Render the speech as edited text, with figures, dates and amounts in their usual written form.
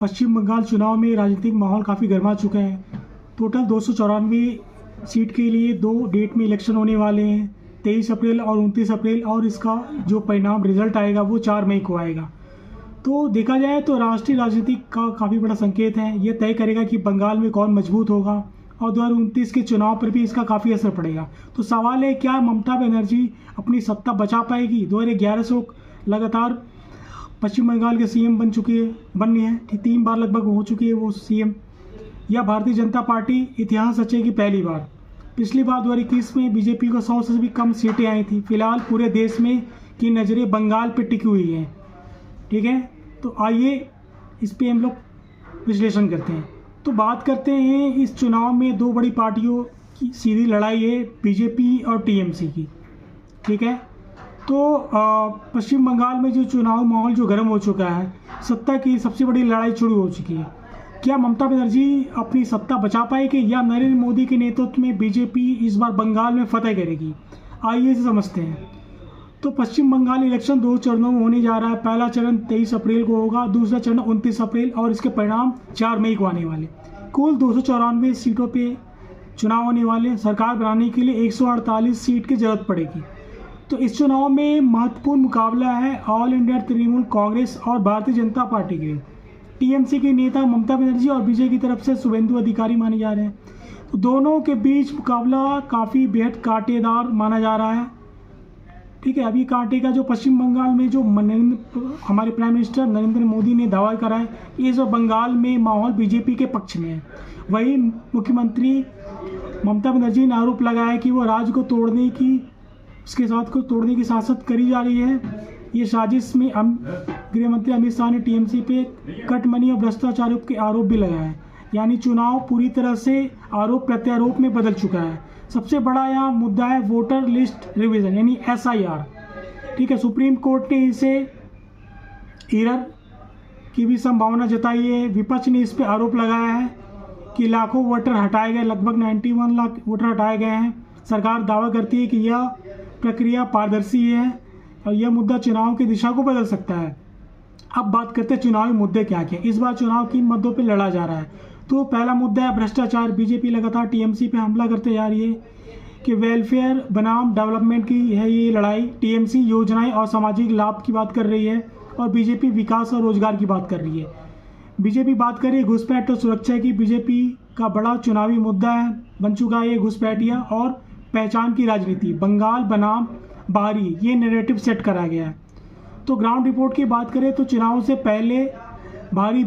पश्चिम बंगाल चुनाव में राजनीतिक माहौल काफ़ी गर्मा चुका है। टोटल 294 सीट के लिए 2 डेट में इलेक्शन होने वाले हैं, 23 अप्रैल और 29 अप्रैल, और इसका जो परिणाम रिजल्ट आएगा वो 4 मई को आएगा। तो देखा जाए तो राष्ट्रीय राजनीति का काफ़ी बड़ा संकेत है। ये तय करेगा कि बंगाल में कौन मजबूत होगा और 2029 के चुनाव पर भी इसका काफ़ी असर पड़ेगा। तो सवाल है, क्या ममता बनर्जी अपनी सत्ता बचा पाएगी? 2011 से लगातार पश्चिम बंगाल के सीएम बनी है, 3 बार लगभग हो चुकी है वो सीएम। या भारतीय जनता पार्टी इतिहास रचेगी पहली बार? पिछली बार 2021 में बीजेपी को 100 से भी कम सीटें आई थी। फिलहाल पूरे देश में की नज़रें बंगाल पर टिकी हुई हैं। ठीक है, तो आइए इस पे हम लोग विश्लेषण करते हैं। तो बात करते हैं, इस चुनाव में 2 बड़ी पार्टियों की सीधी लड़ाई है, बीजेपी और टीएमसी की। ठीक है, तो पश्चिम बंगाल में जो चुनाव माहौल जो गर्म हो चुका है, सत्ता की सबसे बड़ी लड़ाई शुरू हो चुकी है। क्या ममता बनर्जी अपनी सत्ता बचा पाएगी या नरेंद्र मोदी के नेतृत्व में बीजेपी इस बार बंगाल में फतह करेगी? आइए इसे समझते हैं। तो पश्चिम बंगाल इलेक्शन 2 चरणों में होने जा रहा है। पहला चरण 23 अप्रैल को होगा, दूसरा चरण 29 अप्रैल, और इसके परिणाम 4 मई को आने वाले। कुल 294 सीटों पे चुनाव होने वाले। सरकार बनाने के लिए 148 सीट की जरूरत पड़ेगी। तो इस चुनाव में महत्वपूर्ण मुकाबला है ऑल इंडिया तृणमूल कांग्रेस और भारतीय जनता पार्टी के। टीएमसी के नेता ममता बनर्जी और बीजेपी की तरफ से शुभेंदु अधिकारी माने जा रहे हैं। तो दोनों के बीच मुकाबला काफ़ी बेहद कांटेदार माना जा रहा है। ठीक है, अभी कांटे का जो पश्चिम बंगाल में जो हमारे प्राइम मिनिस्टर नरेंद्र मोदी ने दावा करा है, इस बंगाल में माहौल बीजेपी के पक्ष में है। वही मुख्यमंत्री ममता बनर्जी ने आरोप लगाया है कि वो राज्य को तोड़ने की साजिश करी जा रही है। ये साजिश में गृह मंत्री अमित शाह ने टीएमसी पे कट मनी और भ्रष्टाचार के आरोप भी लगाए हैं। यानी चुनाव पूरी तरह से आरोप प्रत्यारोप में बदल चुका है। सबसे बड़ा यहाँ मुद्दा है वोटर लिस्ट रिवीजन यानी SIR। ठीक है, सुप्रीम कोर्ट ने इसे एरर की भी संभावना जताई है। विपक्ष ने इस पे आरोप लगाया है कि लाखों वोटर हटाए गए, लगभग 91 लाख वोटर हटाए गए हैं। सरकार दावा करती है कि यह प्रक्रिया पारदर्शी है और यह मुद्दा चुनाव की दिशा को बदल सकता है। अब बात करते हैं चुनावी मुद्दे क्या क्या। इस बार चुनाव किन मुद्दों पर लड़ा जा रहा है? तो पहला मुद्दा है भ्रष्टाचार। बीजेपी लगातार टीएमसी पे हमला करते जा रही है कि वेलफेयर बनाम डेवलपमेंट की है ये लड़ाई। टीएमसी योजनाएं और सामाजिक लाभ की बात कर रही है और बीजेपी विकास और रोजगार की बात कर रही है। बीजेपी बात कर रही है घुसपैठ और सुरक्षा की। बीजेपी का बड़ा चुनावी मुद्दा बन चुका है ये घुसपैठिया और पहचान की राजनीति। बंगाल बनाम बाहरी, ये नैरेटिव सेट करा गया है। तो ग्राउंड रिपोर्ट की बात करें तो चुनाव से पहले बाहरी